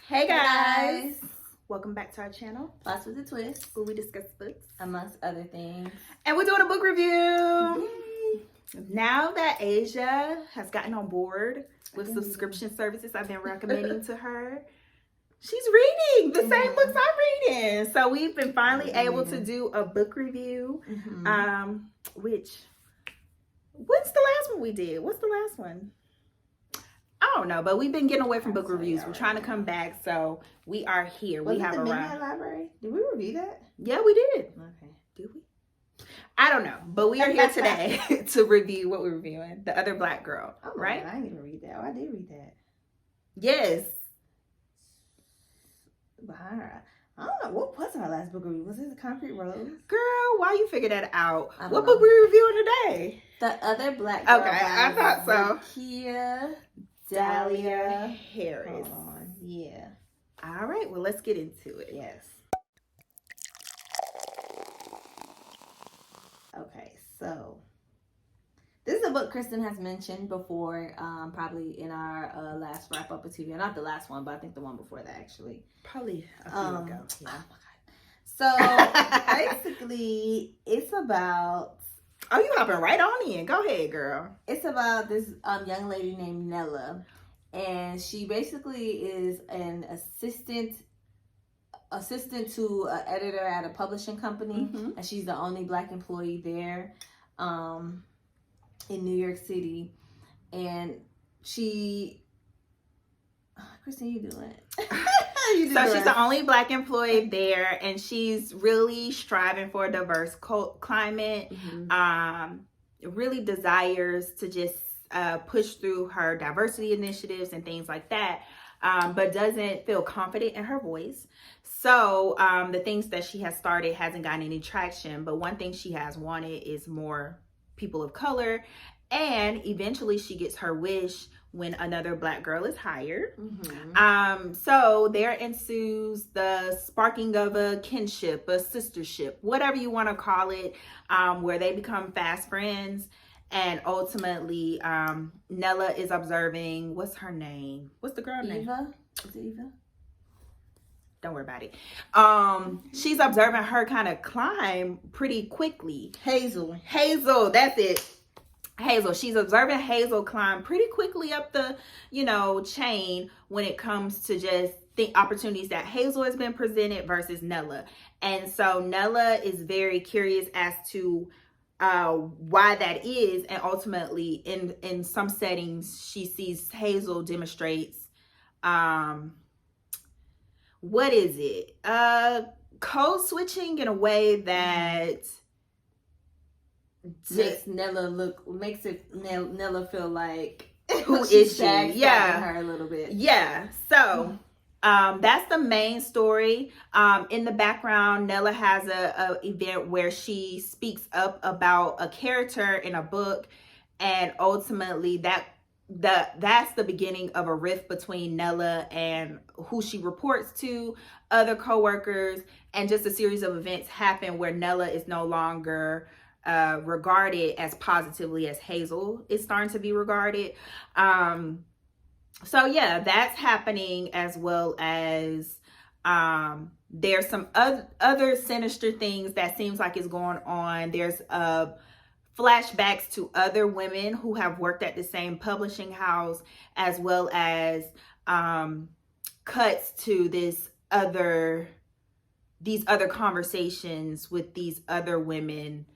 Hey guys! Welcome back to our channel, Plots with a Twist, where we discuss books, amongst other things. And we're doing a book review! Yay. Now that Asia has gotten on board with subscription services I've been recommending to her, she's reading the same books I'm reading. So we've been finally able to do a book review, what's the last one we did? What's the last one? I don't know, but we've been getting away from book reviews. We're trying to come back, so we are here. Was we have the arrived. Midnight Library? Did we review that? Yeah, we did. Okay. Did we? I don't know, but we are here today to review what we're reviewing. The Other Black Girl, right? God, I didn't even read that. Oh, I did read that. Yes. I don't know. What was our last book review? Was it The Concrete Rose? Girl, why you figure that out? What What book we reviewing today? The Other Black Girl. Okay, I thought so. Kia Dahlia Harris. Hold on. Yeah. All right, well, let's get into it. Yes. Okay, so this is a book Kristen has mentioned before, probably in our last wrap up of TV. Not the last one, but I think the one before that actually. Probably a few ago. Yeah. Oh my God. So basically, it's about. Oh, you hopping right on in. Go ahead, girl. It's about this young lady named Nella, and she basically is an assistant to an editor at a publishing company, and she's the only Black employee there in New York City. And she, Kristen, you doing it? So she's the only Black employee there, and she's really striving for a diverse climate. Really desires to just push through her diversity initiatives and things like that, but doesn't feel confident in her voice. So the things that she has started hasn't gotten any traction, but one thing she has wanted is more people of color, and eventually she gets her wish when another Black girl is hired. So there ensues the sparking of a kinship, a sistership, whatever you want to call it, where they become fast friends. And ultimately, Nella is observing, what's her name? What's the girl name? Eva? Is it Eva? Don't worry about it. She's observing her kind of climb pretty quickly. Hazel, that's it. Hazel. She's observing Hazel climb pretty quickly up the, chain when it comes to just the opportunities that Hazel has been presented versus Nella. And so Nella is very curious as to why that is, and ultimately in some settings she sees Hazel demonstrates what is it? Code switching in a way that makes Nella feel like who is she? Her a little bit. Yeah. So that's the main story. In the background, Nella has a event where she speaks up about a character in a book, and ultimately that's the beginning of a rift between Nella and who she reports to, other coworkers, and just a series of events happen where Nella is no longer regarded as positively as Hazel is starting to be regarded. So yeah, that's happening, as well as there's some other sinister things that seems like is going on. There's flashbacks to other women who have worked at the same publishing house, as well as cuts to these other conversations with these other women.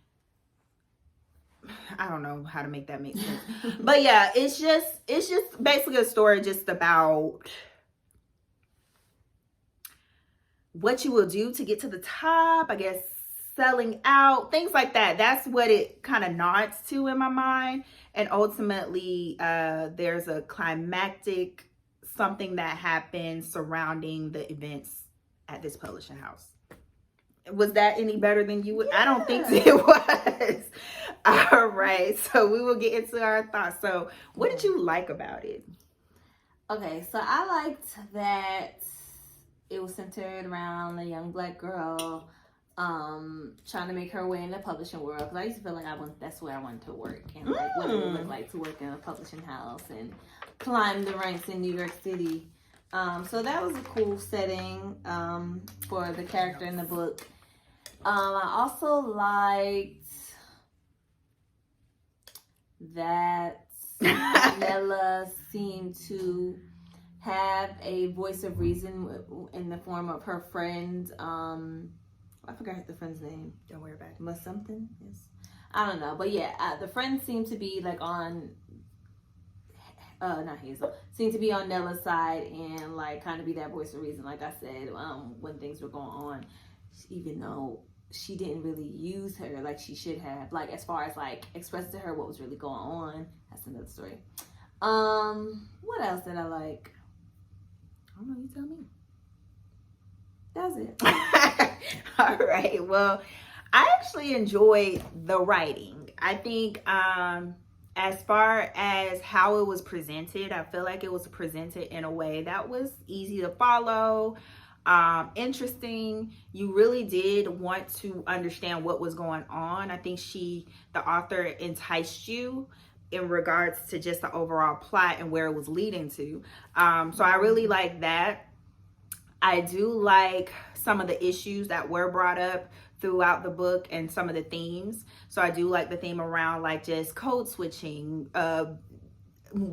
I don't know how to make that make sense. But yeah, it's just basically a story just about what you will do to get to the top, I guess, selling out, things like that. That's what it kind of nods to in my mind. And ultimately, there's a climactic something that happens surrounding the events at this publishing house. Was that any better than you would? Yeah. I don't think it was. All right, so we will get into our thoughts. So what did you like about it? Okay, so I liked that it was centered around a young Black girl trying to make her way in the publishing world, because I used to feel like that's where I wanted to work, and like what it would look like to work in a publishing house and climb the ranks in New York City. So that was a cool setting for the character in the book. I also liked that Nella seemed to have a voice of reason in the form of her friend. I forgot the friend's name. Don't worry about it. Must something? Yes. I don't know. But yeah, the friend seemed to be like on not Hazel, seemed to be on Nella's side and like kind of be that voice of reason, like I said, when things were going on, even though she didn't really use her like she should have, like as far as like express to her what was really going on. That's another story. What else did I like? I don't know, you tell me. That's it. All right. Well, I actually enjoyed the writing. I think as far as how it was presented, I feel like it was presented in a way that was easy to follow, interesting. You really did want to understand what was going on. I think the author enticed you in regards to just the overall plot and where it was leading to. So I really like that. I do like some of the issues that were brought up throughout the book and some of the themes. So I do like the theme around like just code switching,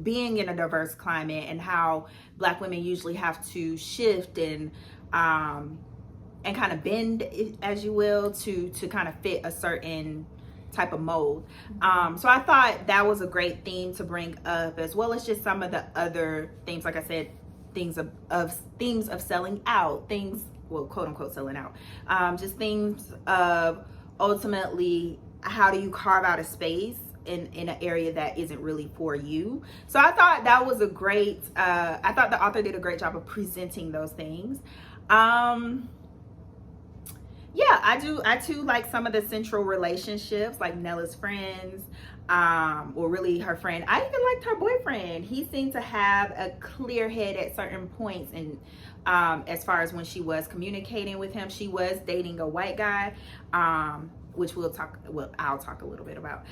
being in a diverse climate, and how Black women usually have to shift and kind of bend, as you will, to kind of fit a certain type of mold. So I thought that was a great theme to bring up, as well as just some of the other themes, like I said, themes of selling out, things, well, quote unquote selling out, just themes of ultimately how do you carve out a space in an area that isn't really for you. So I thought that was a great, I thought the author did a great job of presenting those things. Yeah, I too like some of the central relationships, like Nella's friends, or really her friend. I even liked her boyfriend. He seemed to have a clear head at certain points, and as far as when she was communicating with him, she was dating a white guy, which I'll talk a little bit about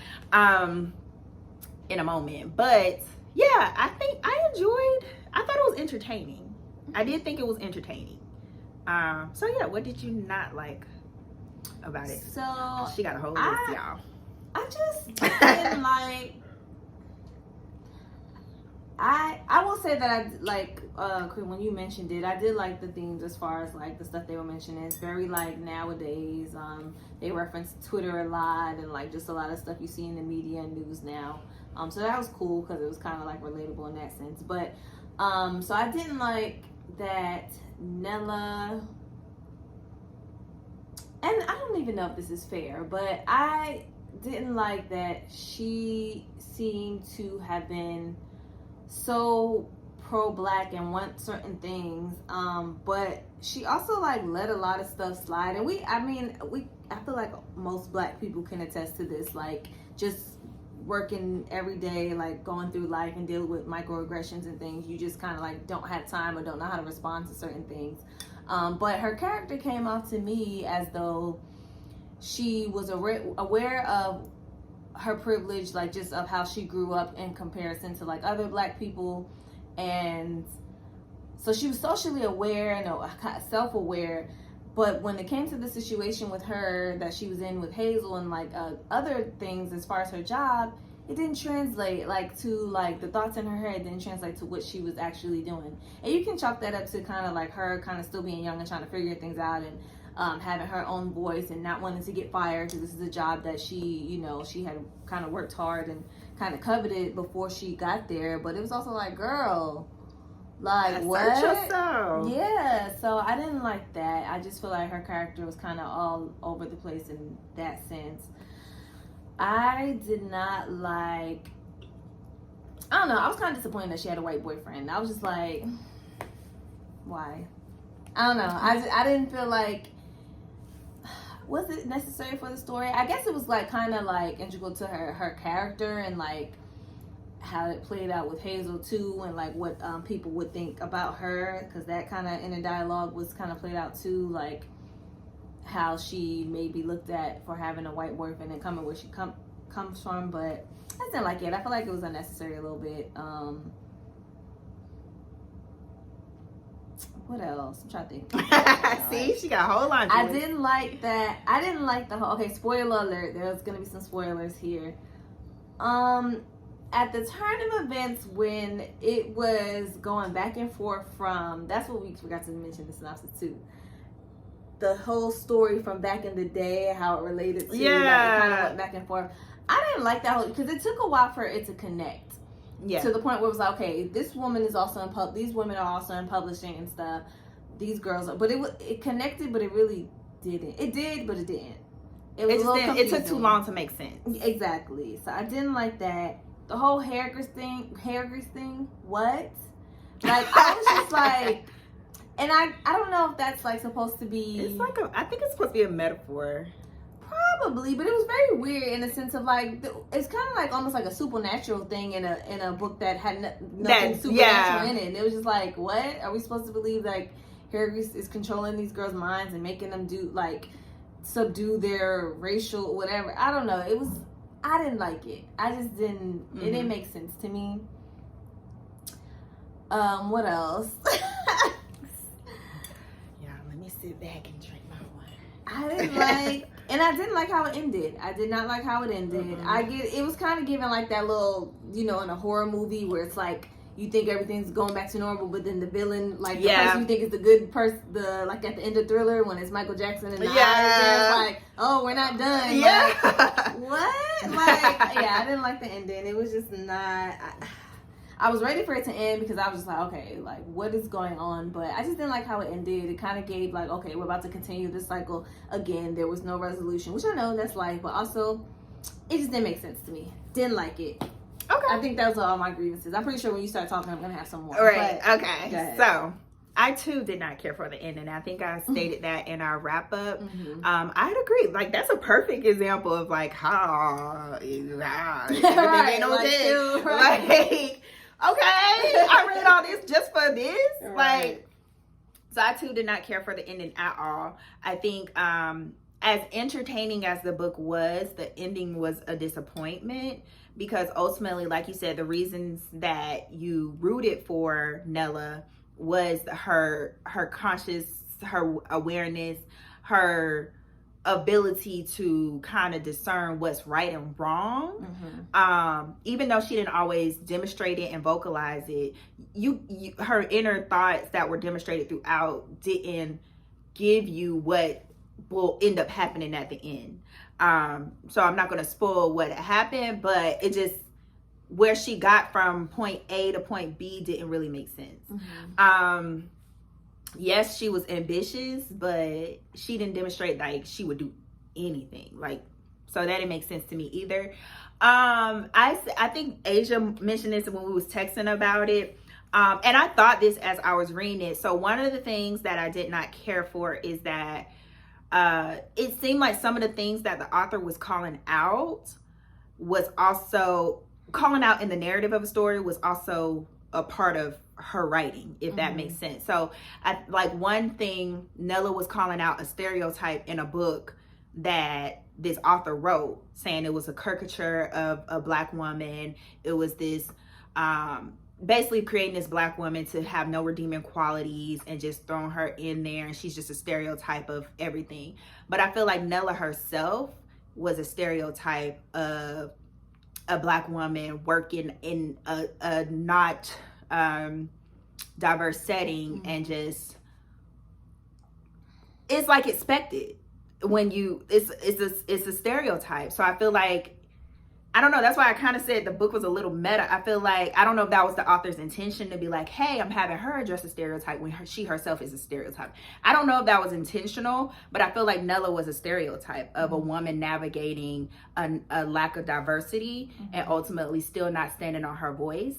in a moment. But yeah, I thought it was entertaining. I did think it was entertaining. So yeah, what did you not like about it? So she got a whole list, y'all. I just didn't like. I will say that I like when you mentioned it, I did like the themes as far as like the stuff they were mentioning. It's very like nowadays. They reference Twitter a lot and like just a lot of stuff you see in the media and news now. So that was cool because it was kind of like relatable in that sense. But so I didn't like that Nella, and I don't even know if this is fair, but I didn't like that she seemed to have been so pro-Black and want certain things, but she also like let a lot of stuff slide. And I feel like most Black people can attest to this, like just working every day, like going through life and dealing with microaggressions and things. You just kind of like don't have time or don't know how to respond to certain things. But her character came off to me as though she was aware of her privilege, like just of how she grew up in comparison to like other Black people. And so she was socially aware and self-aware. But when it came to the situation with her that she was in with Hazel and like other things as far as her job, it didn't translate like to like the thoughts in her head didn't translate to what she was actually doing. And you can chalk that up to kind of like her kind of still being young and trying to figure things out, and having her own voice and not wanting to get fired because this is a job that she had kind of worked hard and kind of coveted before she got there. But it was also like, girl, like what? Yourself. Yeah, so I didn't like that. I just feel like her character was kind of all over the place in that sense. I did not like, I don't know, I was kind of disappointed that she had a white boyfriend. I was just like, why? I don't know. I didn't feel like, was it necessary for the story? I guess it was like kind of like integral to her character and like how it played out with Hazel too, and like what people would think about her, because that kind of inner dialogue was kind of played out too, like how she may be looked at for having a white boyfriend and coming where she comes from. But I didn't like it. I feel like it was unnecessary a little bit. What else? I'm trying to think. See, she got a whole lot. I didn't like that. I didn't like the whole. Okay, spoiler alert. There's gonna be some spoilers here. At the turn of events when it was going back and forth from, that's what we forgot to mention the synopsis too. The whole story from back in the day, how it related to, like, it kind of went back and forth. I didn't like that whole, because it took a while for it to connect. Yeah. To the point where it was like, okay, this woman is also in these women are also in publishing and stuff. These girls are, but it connected, but it really didn't. It did, but it didn't. It took too long to make sense. Exactly. So I didn't like that. The whole hair grease thing, what? Like, I was just like, and I don't know if that's like supposed to be. It's like I think it's supposed to be a metaphor. Probably, but it was very weird in the sense of like, it's kind of like almost like a supernatural thing in a book that had nothing supernatural in it. And it was just like, what? Are we supposed to believe like hair grease is controlling these girls' minds and making them do like subdue their racial whatever? I don't know. I didn't like it. I just didn't. It didn't make sense to me. What else? Yeah, let me sit back and drink my wine. I didn't like, and I didn't like how it ended. I did not like how it ended. It was kind of giving like that little, in a horror movie where it's like you think everything's going back to normal, but then the villain, like the person you think is the good person, like at the end of Thriller when it's Michael Jackson and the eyes, it's like, oh, we're not done. Yeah. Like, what? Like, I didn't like the ending. It was just not. I was ready for it to end because I was just like, okay, like what is going on? But I just didn't like how it ended. It kind of gave like, okay, we're about to continue this cycle again. There was no resolution, which I know that's life, but also it just didn't make sense to me. Didn't like it. Okay. I think those are all my grievances. I'm pretty sure when you start talking, I'm going to have some more. Right. Okay. So I too did not care for the ending. I think I stated that in our wrap up. I'd agree. Like that's a perfect example of like how everything ain't okay. Like, okay, I read all this just for this. Right. Like, so I too did not care for the ending at all. I think as entertaining as the book was, the ending was a disappointment. Because ultimately, like you said, the reasons that you rooted for Nella was her conscious, her awareness, her ability to kind of discern what's right and wrong. Even though she didn't always demonstrate it and vocalize it, her inner thoughts that were demonstrated throughout didn't give you what will end up happening at the end. So I'm not going to spoil what happened, but it just, where she got from point A to point B didn't really make sense. Yes, she was ambitious, but she didn't demonstrate like she would do anything. Like, so that didn't make sense to me either. I think Asia mentioned this when we was texting about it. And I thought this as I was reading it. So one of the things that I did not care for is that it seemed like some of the things that the author was calling out was also calling out in the narrative of a story was also a part of her writing, if that makes sense. So like one thing, Nella was calling out a stereotype in a book that this author wrote, saying it was a caricature of a Black woman. It was this basically creating this Black woman to have no redeeming qualities and just throwing her in there, and she's just a stereotype of everything. But I feel like Nella herself was a stereotype of a Black woman working in a not diverse setting, and just it's like expected when you it's a stereotype. So I feel like, I don't know, that's why I kind of said the book was a little meta. I feel like, I don't know if that was the author's intention to be like, hey, I'm having her address a stereotype when she herself is a stereotype. I don't know if that was intentional, but I feel like Nella was a stereotype of a woman navigating a lack of diversity and ultimately still not standing on her voice.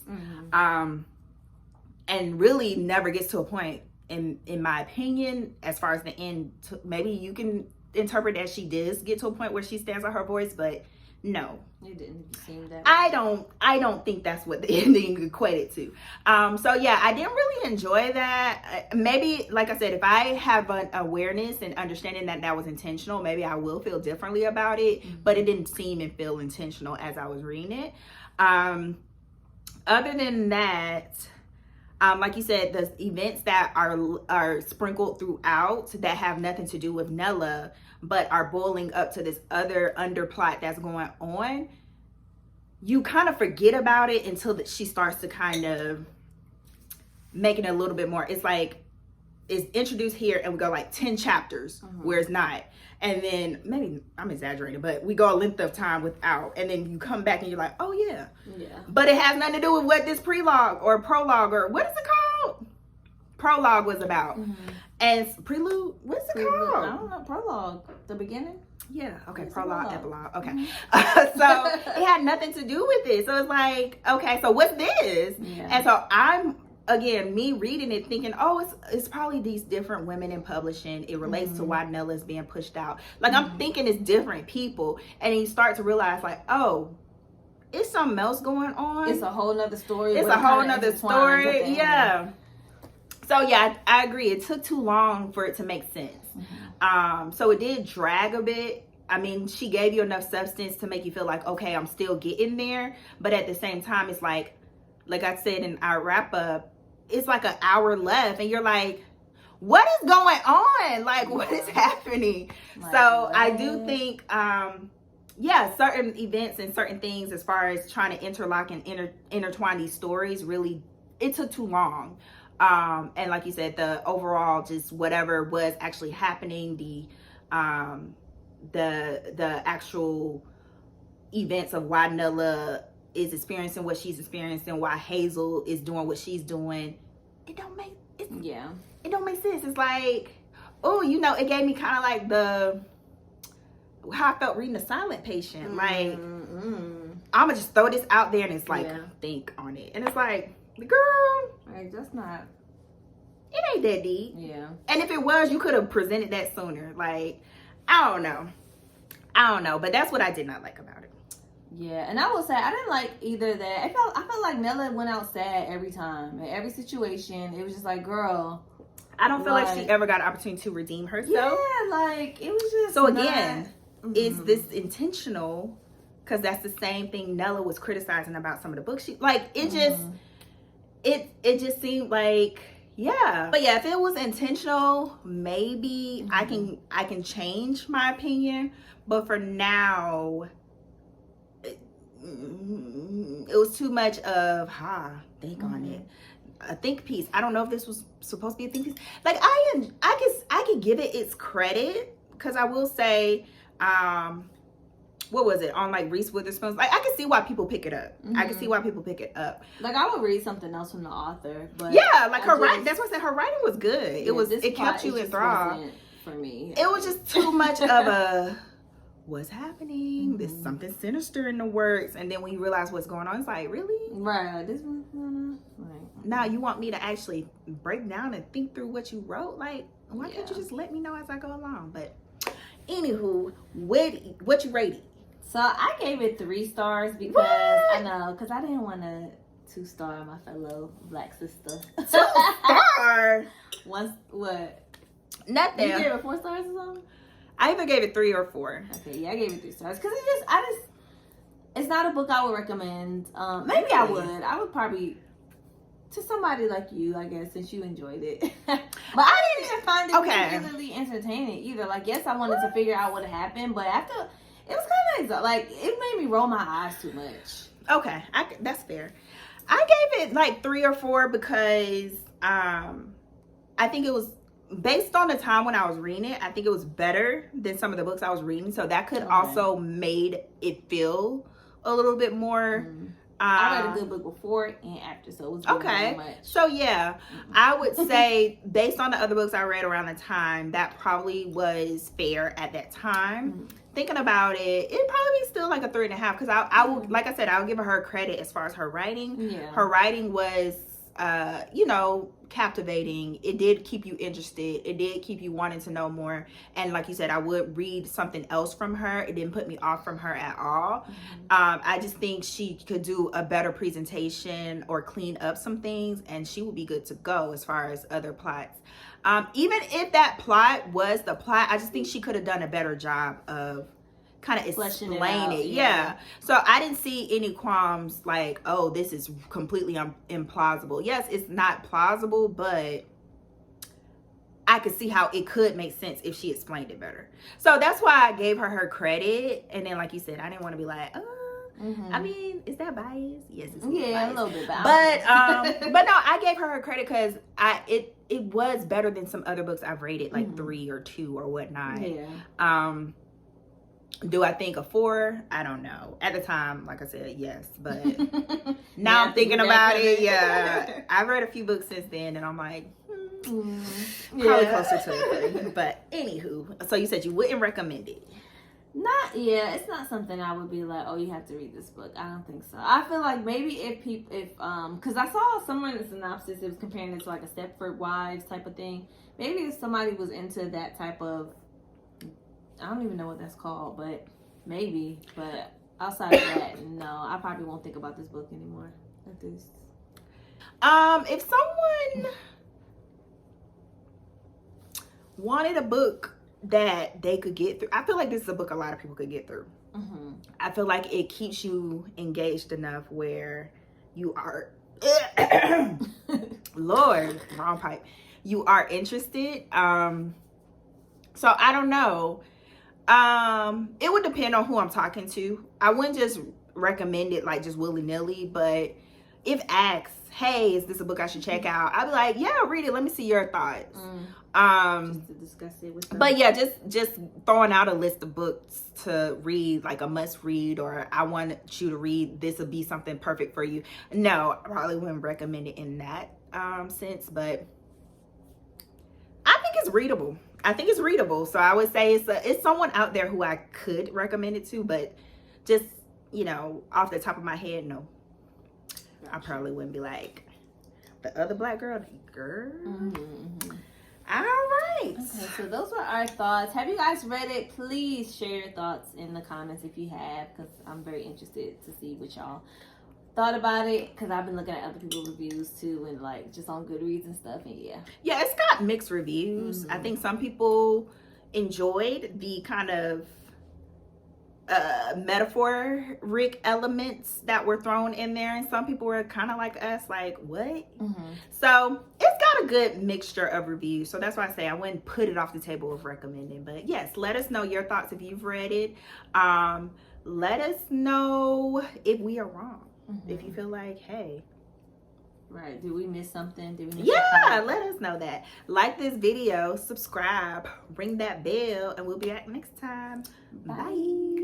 And really never gets to a point, in my opinion, as far as the end, maybe you can interpret that she does get to a point where she stands on her voice, but no, it didn't seem that. I don't think that's what the ending equated to. So yeah, I didn't really enjoy that. Maybe, like I said, if I have an awareness and understanding that that was intentional, maybe I will feel differently about it. But it didn't seem and feel intentional as I was reading it. Other than that, Like you said, the events that are sprinkled throughout that have nothing to do with Nella, but are boiling up to this other underplot that's going on, you kind of forget about it until she starts to kind of make it a little bit more. It's like it's introduced here and we go like 10 chapters where it's not. And then maybe I'm exaggerating, but we go a length of time without, and then you come back and you're like, oh yeah. But it has nothing to do with what this prologue or prologue or what is it called? Prologue was about. And prelude, what's it called? I don't know. Prologue, the beginning. Yeah. Okay. Prologue, epilogue. Okay. So it had nothing to do with it. So it's like, okay, so what's this? And so I'm, again, me reading it thinking, oh, it's probably these different women in publishing. It relates to why Nella's being pushed out. Like I'm thinking it's different people, and then you start to realize like, oh, it's something else going on. It's a whole nother story. It's a whole nother story. Yeah. So yeah, I agree. It took too long for it to make sense. So it did drag a bit. I mean, she gave you enough substance to make you feel like, okay, I'm still getting there. But at the same time, it's like I said in our wrap up, it's like an hour left and you're like, what is going on? Like, what is happening? Like, so I do think, certain events and certain things as far as trying to interlock and intertwine these stories, really, it took too long. And like you said, the overall, just whatever was actually happening, the actual events of why Nella is experiencing what she's experiencing, why Hazel is doing what she's doing, it don't make sense. It's like, oh, it gave me kind of like how I felt reading The Silent Patient. Like, I'ma just throw this out there and it's like, think on it. And it's like, girl, like, that's not, it ain't that deep. Yeah. And if it was, you could have presented that sooner. Like, I don't know, but that's what I did not like about it. Yeah, and I will say I didn't like either that. I felt like Nella went out sad every time. In every situation, it was just like, girl, I don't feel like she ever got an opportunity to redeem herself. Yeah, like, it was just so again, is this intentional? Because that's the same thing Nella was criticizing about some of the books she like. It just it just seemed like, yeah. But yeah, if it was intentional, maybe I can change my opinion. But for now, it was too much of think on it, a think piece. I don't know if this was supposed to be a think piece. Like I could give it its credit, because I will say, what was it on like Reese Witherspoon's? Like I can see why people pick it up. I can see why people pick it up. Like I would read something else from the author, but yeah, like her writing. That's what I said. Her writing was good. Yeah, it kept you enthralled. For me, it was just too much of a what's happening? There's something sinister in the works, and then when you realize what's going on, it's like, really? Right. This one. Right. Now you want me to actually break down and think through what you wrote? Like, why can't you just let me know as I go along? But anywho, what you rated? So I gave it 3 stars because I know, because I didn't want to 2-star my fellow black sister. 2-star? What? Nothing. You gave it 4 stars or something? I either gave it 3 or 4. Okay, yeah, I gave it 3 stars because it's not a book I would recommend. Maybe I would probably, to somebody like you, I guess, since you enjoyed it. But I didn't even find it particularly entertaining either. Like, yes, I wanted to figure out what happened, but after, it was kind of like, it made me roll my eyes too much. Okay, that's fair. I gave it like 3 or 4 because I think it was, based on the time when I was reading it, I think it was better than some of the books I was reading. So that could also made it feel a little bit more. I read a good book before and after, so it was very much. So yeah, I would say based on the other books I read around the time, that probably was fair at that time. Thinking about it, it'd probably be still like a 3.5 because I would, like I said, I would give her credit as far as her writing. Yeah. Her writing was, captivating. It did keep you interested. It did keep you wanting to know more. And like you said, I would read something else from her. It didn't put me off from her at all. I just think she could do a better presentation or clean up some things, and she would be good to go as far as other plots. Even if that plot was the plot, I just think she could have done a better job of kind of Fleshing explain it out, it. Yeah. So I didn't see any qualms like, oh, this is completely implausible. Yes, it's not plausible, but I could see how it could make sense if she explained it better. So that's why I gave her credit. And then, like you said, I didn't want to be like, I mean, is that bias? Yes, it's a little bit biased. But no, I gave her credit because it was better than some other books I've rated, like 3 or 2 or whatnot. Yeah. Do I think a 4? I don't know. At the time, like I said, yes. But now I'm thinking about it. Yeah. I've read a few books since then, and I'm like, probably closer to a 3. But anywho, so you said you wouldn't recommend it. It's not something I would be like, oh, you have to read this book. I don't think so. I feel like maybe if because I saw somewhere in the synopsis it was comparing it to like a Stepford Wives type of thing. Maybe if somebody was into that type of, I don't even know what that's called, but maybe. But outside of that, no, I probably won't think about this book anymore. Like this. If someone wanted a book that they could get through, I feel like this is a book a lot of people could get through. I feel like it keeps you engaged enough where you are Lord, wrong pipe. You are interested. So I don't know. It would depend on who I'm talking to. I wouldn't just recommend it like just willy-nilly, but if asked, hey, is this a book I should check out? I'd be like, yeah, read it. Let me see your thoughts. Just to discuss it with them. But yeah, just throwing out a list of books to read, like a must read, or I want you to read, this would be something perfect for you. No, I probably wouldn't recommend it in that sense, but I think it's readable. So I would say it's someone out there who I could recommend it to, but just, off the top of my head, no. I probably wouldn't be like, the other black girl, All right. Okay, so those were our thoughts. Have you guys read it? Please share your thoughts in the comments if you have, because I'm very interested to see what y'all thought about it, because I've been looking at other people's reviews too, and like just on Goodreads and stuff, and yeah, it's got mixed reviews. I think some people enjoyed the kind of metaphoric elements that were thrown in there, and some people were kind of like us, like, what? So it's got a good mixture of reviews, so that's why I say I wouldn't put it off the table of recommending. But yes, let us know your thoughts if you've read it. Let us know if we are wrong, if you feel like, hey, right, did we miss something? Did we miss let us know that. Like this video, subscribe, ring that bell, and we'll be back next time. Bye.